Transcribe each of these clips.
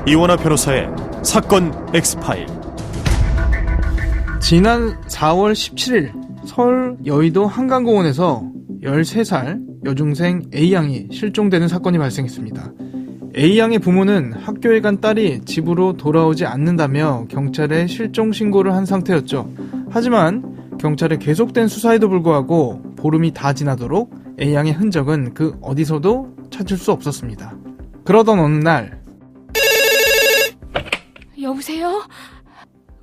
이원하 변호사의 사건 X파일. 지난 4월 17일 서울 여의도 한강공원에서 13살 여중생 A양이 실종되는 사건이 발생했습니다. A양의 부모는 학교에 간 딸이 집으로 돌아오지 않는다며 경찰에 실종 신고를 한 상태였죠. 하지만 경찰의 계속된 수사에도 불구하고 보름이 다 지나도록 A양의 흔적은 그 어디서도 찾을 수 없었습니다. 그러던 어느 날, 여보세요?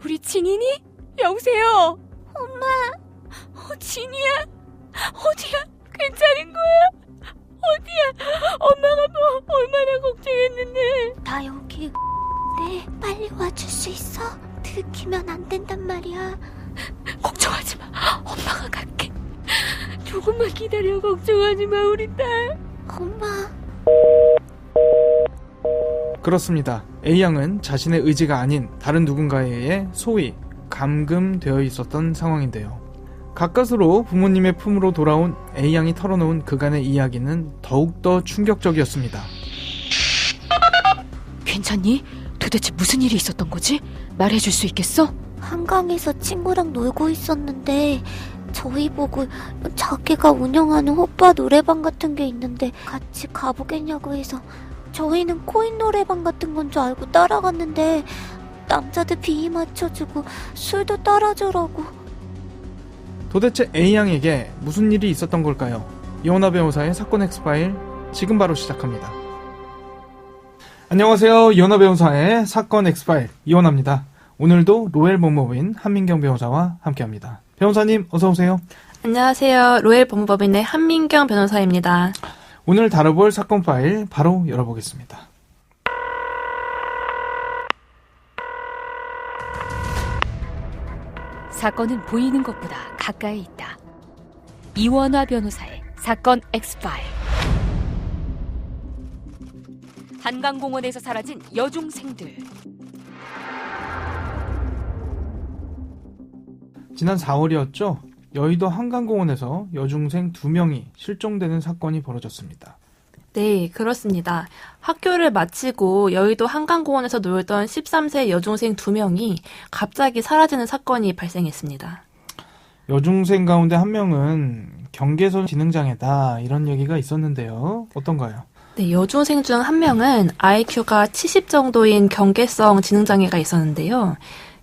우리 진이니? 여보세요? 엄마, 진이야? 어디야? 괜찮은 거야? 어디야? 엄마가 뭐 얼마나 걱정했는데. 나 여기 네, 빨리 와줄 수 있어? 들키면 안 된단 말이야. 걱정하지 마. 엄마가 갈게. 조금만 기다려. 걱정하지 마, 우리 딸. 엄마. 그렇습니다. A양은 자신의 의지가 아닌 다른 누군가에 의해 소위 감금되어 있었던 상황인데요. 가까스로 부모님의 품으로 돌아온 A양이 털어놓은 그간의 이야기는 더욱더 충격적이었습니다. 괜찮니? 도대체 무슨 일이 있었던 거지? 말해줄 수 있겠어? 한강에서 친구랑 놀고 있었는데 저희 보고 자기가 운영하는 호빠 노래방 같은 게 있는데 같이 가보겠냐고 해서 저희는 코인 노래방 같은 건 줄 알고 따라갔는데 남자들 비위 맞춰주고 술도 따라주라고. 도대체 A양에게 무슨 일이 있었던 걸까요? 이원하 변호사의 사건 X파일 지금 바로 시작합니다. 안녕하세요. 이원하 변호사의 사건 X파일 이원하입니다. 오늘도 로엘 법무법인 한민경 변호사와 함께합니다. 변호사님 어서 오세요. 안녕하세요. 로엘 법무법인의 한민경 변호사입니다. 오늘 다뤄볼 사건 파일 바로 열어보겠습니다. 사건은 보이는 것보다 가까이 있다. 이원하 변호사의 사건 X파일. 한강공원에서 사라진 여중생들. 지난 4월이었죠. 여의도 한강공원에서 여중생 2명이 실종되는 사건이 벌어졌습니다. 네, 그렇습니다. 학교를 마치고 여의도 한강공원에서 놀던 13세 여중생 2명이 갑자기 사라지는 사건이 발생했습니다. 여중생 가운데 한 명은 경계선 지능장애다 이런 얘기가 있었는데요. 어떤가요? 네, 여중생 중 한 명은 IQ가 70 정도인 경계성 지능장애가 있었는데요.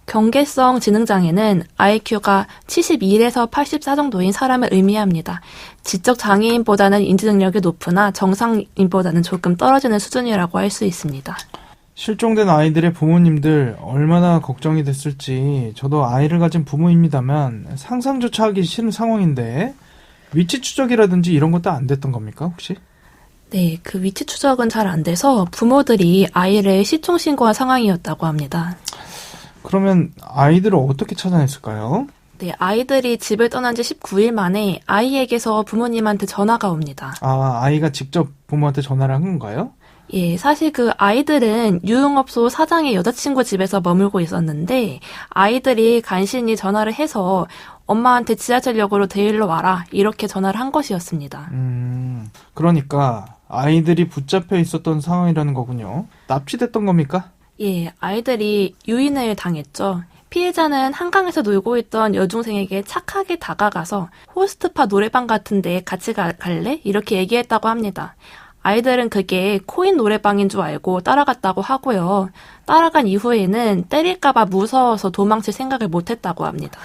경계성 지능장애는 IQ가 71에서 84 정도인 사람을 의미합니다. 지적 장애인보다는 인지능력이 높으나 정상인보다는 조금 떨어지는 수준이라고 할 수 있습니다. 실종된 아이들의 부모님들 얼마나 걱정이 됐을지 저도 아이를 가진 부모입니다만 상상조차 하기 싫은 상황인데 위치 추적이라든지 이런 것도 안 됐던 겁니까 혹시? 네, 그 위치 추적은 잘 안 돼서 부모들이 아이를 시총 신고한 상황이었다고 합니다. 그러면 아이들을 어떻게 찾아냈을까요? 네, 아이들이 집을 떠난 지 19일 만에 아이에게서 부모님한테 전화가 옵니다. 아, 아이가 직접 부모한테 전화를 한 건가요? 예, 사실 그 아이들은 유흥업소 사장의 여자친구 집에서 머물고 있었는데 아이들이 간신히 전화를 해서 엄마한테 지하철역으로 데리러 와라 이렇게 전화를 한 것이었습니다. 그러니까 아이들이 붙잡혀 있었던 상황이라는 거군요. 납치됐던 겁니까? 예, 아이들이 유인을 당했죠. 피해자는 한강에서 놀고 있던 여중생에게 착하게 다가가서 호스트파 노래방 같은데 같이 갈래? 이렇게 얘기했다고 합니다. 아이들은 그게 코인 노래방인 줄 알고 따라갔다고 하고요. 따라간 이후에는 때릴까봐 무서워서 도망칠 생각을 못했다고 합니다.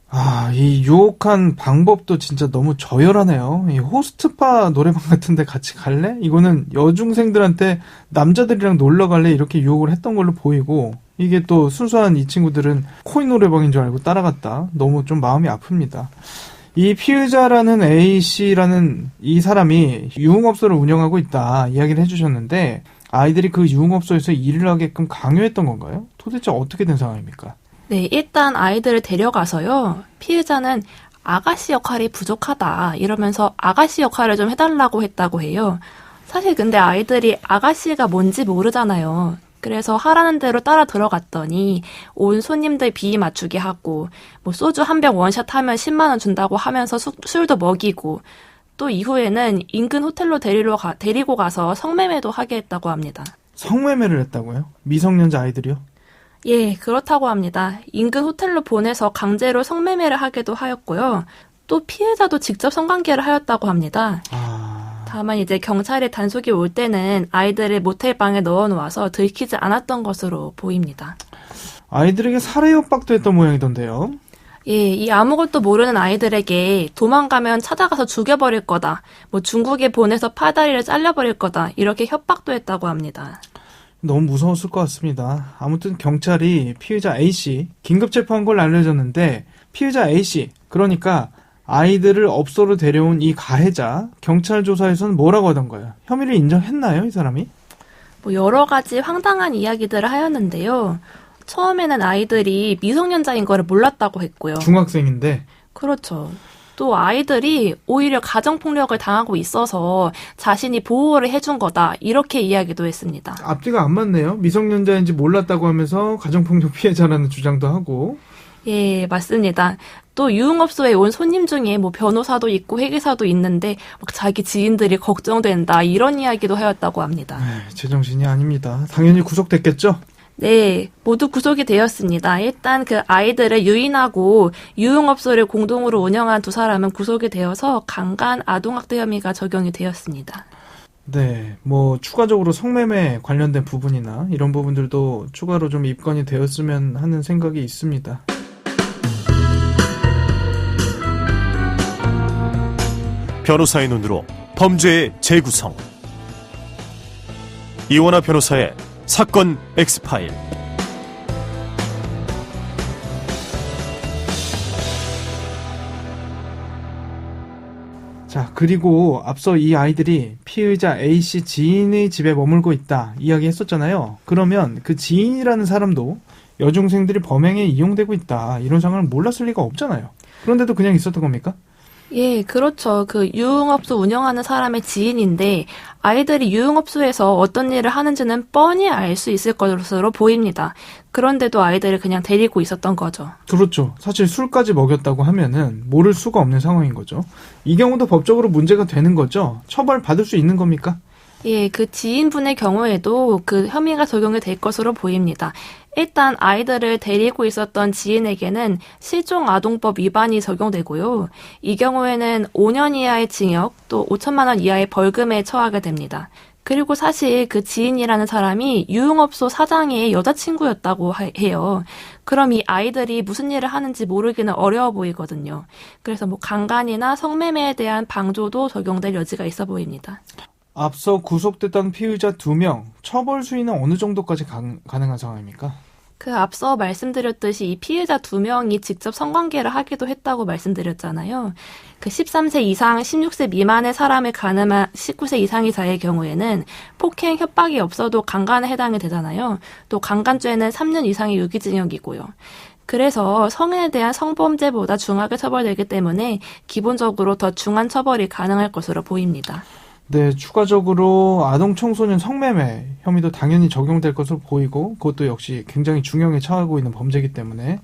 아, 이 유혹한 방법도 진짜 너무 저열하네요. 이 호스트바 노래방 같은데 같이 갈래? 이거는 여중생들한테 남자들이랑 놀러 갈래? 이렇게 유혹을 했던 걸로 보이고 이게 또 순수한 이 친구들은 코인 노래방인 줄 알고 따라갔다. 너무 좀 마음이 아픕니다. 이 피의자라는 A씨라는 이 사람이 유흥업소를 운영하고 있다 이야기를 해주셨는데 아이들이 그 유흥업소에서 일을 하게끔 강요했던 건가요? 도대체 어떻게 된 상황입니까? 네, 일단 아이들을 데려가서요. 피해자는 아가씨 역할이 부족하다 이러면서 아가씨 역할을 좀 해달라고 했다고 해요. 사실 근데 아이들이 아가씨가 뭔지 모르잖아요. 그래서 하라는 대로 따라 들어갔더니 온 손님들 비위 맞추게 하고 뭐 소주 한 병 원샷 하면 10만 원 준다고 하면서 술도 먹이고 또 이후에는 인근 호텔로 데리고 가서 성매매도 하게 했다고 합니다. 성매매를 했다고요? 미성년자 아이들이요? 예, 그렇다고 합니다. 인근 호텔로 보내서 강제로 성매매를 하기도 하였고요. 또 피해자도 직접 성관계를 하였다고 합니다. 다만 이제 경찰이 단속이 올 때는 아이들을 모텔방에 넣어놓아서 들키지 않았던 것으로 보입니다. 아이들에게 살해 협박도 했던 모양이던데요. 예, 이 아무것도 모르는 아이들에게 도망가면 찾아가서 죽여버릴 거다. 뭐 중국에 보내서 팔다리를 잘라버릴 거다. 이렇게 협박도 했다고 합니다. 너무 무서웠을 것 같습니다. 아무튼 경찰이 피해자 A씨 긴급 체포한 걸 알려졌는데 피해자 A씨, 그러니까 아이들을 업소로 데려온 이 가해자, 경찰 조사에서는 뭐라고 하던가요? 혐의를 인정했나요, 이 사람이? 뭐 여러 가지 황당한 이야기들을 하였는데요. 처음에는 아이들이 미성년자인 거를 몰랐다고 했고요. 중학생인데. 그렇죠. 또 아이들이 오히려 가정폭력을 당하고 있어서 자신이 보호를 해준 거다. 이렇게 이야기도 했습니다. 앞뒤가 안 맞네요. 미성년자인지 몰랐다고 하면서 가정폭력 피해자라는 주장도 하고. 예, 맞습니다. 또 유흥업소에 온 손님 중에 뭐 변호사도 있고 회계사도 있는데 막 자기 지인들이 걱정된다. 이런 이야기도 하였다고 합니다. 제정신이 아닙니다. 당연히 구속됐겠죠? 네, 모두 구속이 되었습니다. 일단 그 아이들을 유인하고 유흥업소를 공동으로 운영한 두 사람은 구속이 되어서 강간 아동학대 혐의가 적용이 되었습니다. 네, 뭐 추가적으로 성매매 관련된 부분이나 이런 부분들도 추가로 좀 입건이 되었으면 하는 생각이 있습니다. 변호사의 눈으로 범죄의 재구성. 이원하 변호사의 사건 X파일. 자, 그리고 앞서 이 아이들이 피의자 A씨 지인의 집에 머물고 있다 이야기 했었잖아요. 그러면 그 지인이라는 사람도 여중생들이 범행에 이용되고 있다 이런 상황을 몰랐을 리가 없잖아요. 그런데도 그냥 있었던 겁니까? 예, 그렇죠. 그 유흥업소 운영하는 사람의 지인인데 아이들이 유흥업소에서 어떤 일을 하는지는 뻔히 알 수 있을 것으로 보입니다. 그런데도 아이들을 그냥 데리고 있었던 거죠. 그렇죠. 사실 술까지 먹였다고 하면은 모를 수가 없는 상황인 거죠. 이 경우도 법적으로 문제가 되는 거죠. 처벌 받을 수 있는 겁니까? 예, 그 지인분의 경우에도 그 혐의가 적용이 될 것으로 보입니다. 일단 아이들을 데리고 있었던 지인에게는 실종아동법 위반이 적용되고요. 이 경우에는 5년 이하의 징역 또 5천만 원 이하의 벌금에 처하게 됩니다. 그리고 사실 그 지인이라는 사람이 유흥업소 사장의 여자친구였다고 해요. 그럼 이 아이들이 무슨 일을 하는지 모르기는 어려워 보이거든요. 그래서 뭐 강간이나 성매매에 대한 방조도 적용될 여지가 있어 보입니다. 앞서 구속됐던 피의자 2명, 처벌 수위는 어느 정도까지 가능한 상황입니까? 그 앞서 말씀드렸듯이 이 피해자 2명이 직접 성관계를 하기도 했다고 말씀드렸잖아요. 그 13세 이상 16세 미만의 사람을 가늠한 19세 이상이자의 경우에는 폭행, 협박이 없어도 강간에 해당이 되잖아요. 또 강간죄는 3년 이상의 유기징역이고요. 그래서 성인에 대한 성범죄보다 중하게 처벌되기 때문에 기본적으로 더 중한 처벌이 가능할 것으로 보입니다. 네, 추가적으로 아동 청소년 성매매 혐의도 당연히 적용될 것으로 보이고 그것도 역시 굉장히 중형에 처하고 있는 범죄이기 때문에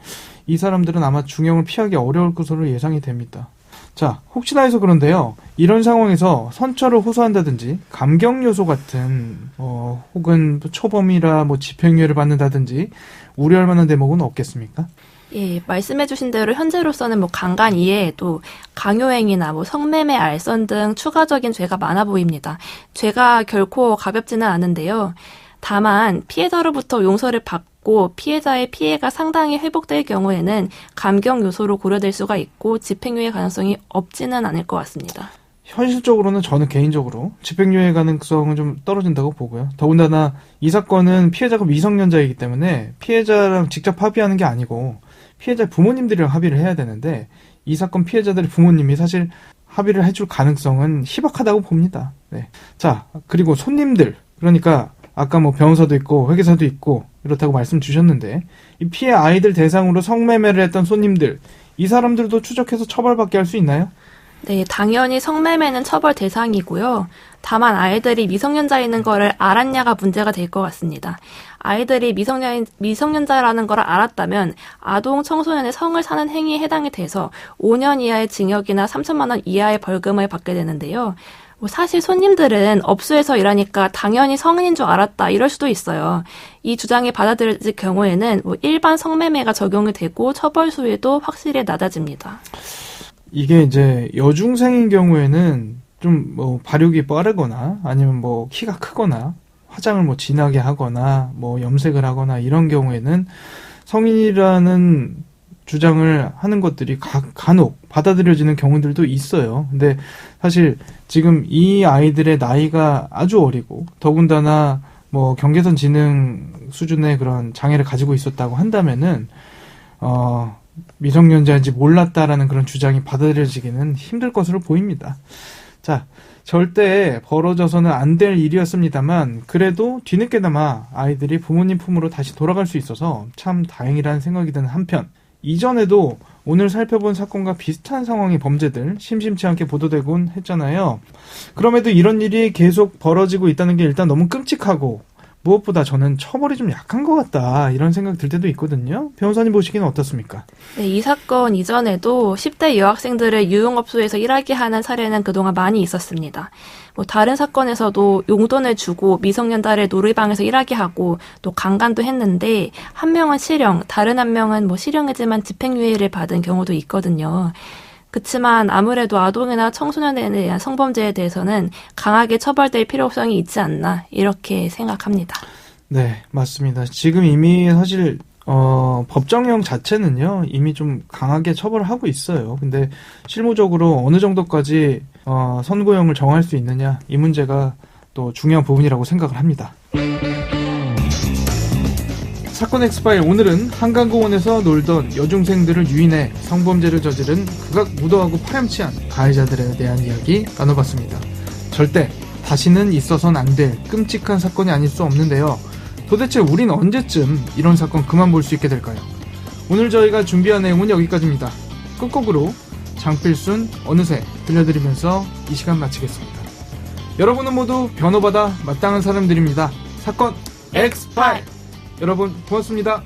이 사람들은 아마 중형을 피하기 어려울 것으로 예상이 됩니다. 자, 혹시나 해서 그런데요. 이런 상황에서 선처를 호소한다든지 감경 요소 같은 혹은 초범이라 집행유예를 받는다든지 우려할 만한 대목은 없겠습니까? 예, 말씀해주신 대로 현재로서는 강간 이외에도 강요행위나 성매매, 알선 등 추가적인 죄가 많아 보입니다. 죄가 결코 가볍지는 않은데요. 다만 피해자로부터 용서를 받고 피해자의 피해가 상당히 회복될 경우에는 감경 요소로 고려될 수가 있고 집행유예 가능성이 없지는 않을 것 같습니다. 현실적으로는 저는 개인적으로 집행유예 가능성은 좀 떨어진다고 보고요. 더군다나 이 사건은 피해자가 미성년자이기 때문에 피해자랑 직접 합의하는 게 아니고 피해자의 부모님들이랑 합의를 해야 되는데 이 사건 피해자들의 부모님이 사실 합의를 해줄 가능성은 희박하다고 봅니다. 네. 자, 그리고 손님들, 그러니까 아까 변호사도 있고 회계사도 있고 이렇다고 말씀 주셨는데 이 피해 아이들 대상으로 성매매를 했던 손님들, 이 사람들도 추적해서 처벌받게 할 수 있나요? 네, 당연히 성매매는 처벌 대상이고요. 다만 아이들이 미성년자인 거를 알았냐가 문제가 될 것 같습니다. 아이들이 미성년자라는 걸 알았다면 아동 청소년의 성을 사는 행위에 해당이 돼서 5년 이하의 징역이나 3천만 원 이하의 벌금을 받게 되는데요. 사실 손님들은 업소에서 일하니까 당연히 성인인 줄 알았다 이럴 수도 있어요. 이 주장이 받아들여질 경우에는 일반 성매매가 적용이 되고 처벌 수위도 확실히 낮아집니다. 이게 이제 여중생인 경우에는 좀 뭐 발육이 빠르거나 아니면 뭐 키가 크거나 화장을 뭐 진하게 하거나 뭐 염색을 하거나 이런 경우에는 성인이라는 주장을 하는 것들이 간혹 받아들여지는 경우들도 있어요. 근데 사실 지금 이 아이들의 나이가 아주 어리고 더군다나 뭐 경계선 지능 수준의 그런 장애를 가지고 있었다고 한다면은 미성년자인지 몰랐다라는 그런 주장이 받아들여지기는 힘들 것으로 보입니다. 자, 절대 벌어져서는 안 될 일이었습니다만 그래도 뒤늦게나마 아이들이 부모님 품으로 다시 돌아갈 수 있어서 참 다행이라는 생각이 드는 한편 이전에도 오늘 살펴본 사건과 비슷한 상황의 범죄들 심심치 않게 보도되곤 했잖아요. 그럼에도 이런 일이 계속 벌어지고 있다는 게 일단 너무 끔찍하고 무엇보다 저는 처벌이 좀 약한 것 같다 이런 생각 들 때도 있거든요. 변호사님 보시기는 어떻습니까? 네, 이 사건 이전에도 10대 여학생들을 유흥업소에서 일하게 하는 사례는 그동안 많이 있었습니다. 다른 사건에서도 용돈을 주고 미성년자를 놀이방에서 일하게 하고 또 강간도 했는데 한 명은 실형, 다른 한 명은 실형이지만 집행유예를 받은 경우도 있거든요. 그치만 아무래도 아동이나 청소년에 대한 성범죄에 대해서는 강하게 처벌될 필요성이 있지 않나 이렇게 생각합니다. 네, 맞습니다. 지금 이미 사실 법정형 자체는요 이미 좀 강하게 처벌을 하고 있어요. 근데 실무적으로 어느 정도까지 선고형을 정할 수 있느냐 이 문제가 또 중요한 부분이라고 생각을 합니다. 사건 엑스파일 오늘은 한강공원에서 놀던 여중생들을 유인해 성범죄를 저지른 극악 무도하고 파렴치한 가해자들에 대한 이야기 나눠봤습니다. 절대 다시는 있어선 안 될 끔찍한 사건이 아닐 수 없는데요. 도대체 우린 언제쯤 이런 사건 그만 볼 수 있게 될까요? 오늘 저희가 준비한 내용은 여기까지입니다. 끝곡으로 장필순 어느새 들려드리면서 이 시간 마치겠습니다. 여러분은 모두 변호받아 마땅한 사람들입니다. 사건 엑스파일 여러분 고맙습니다.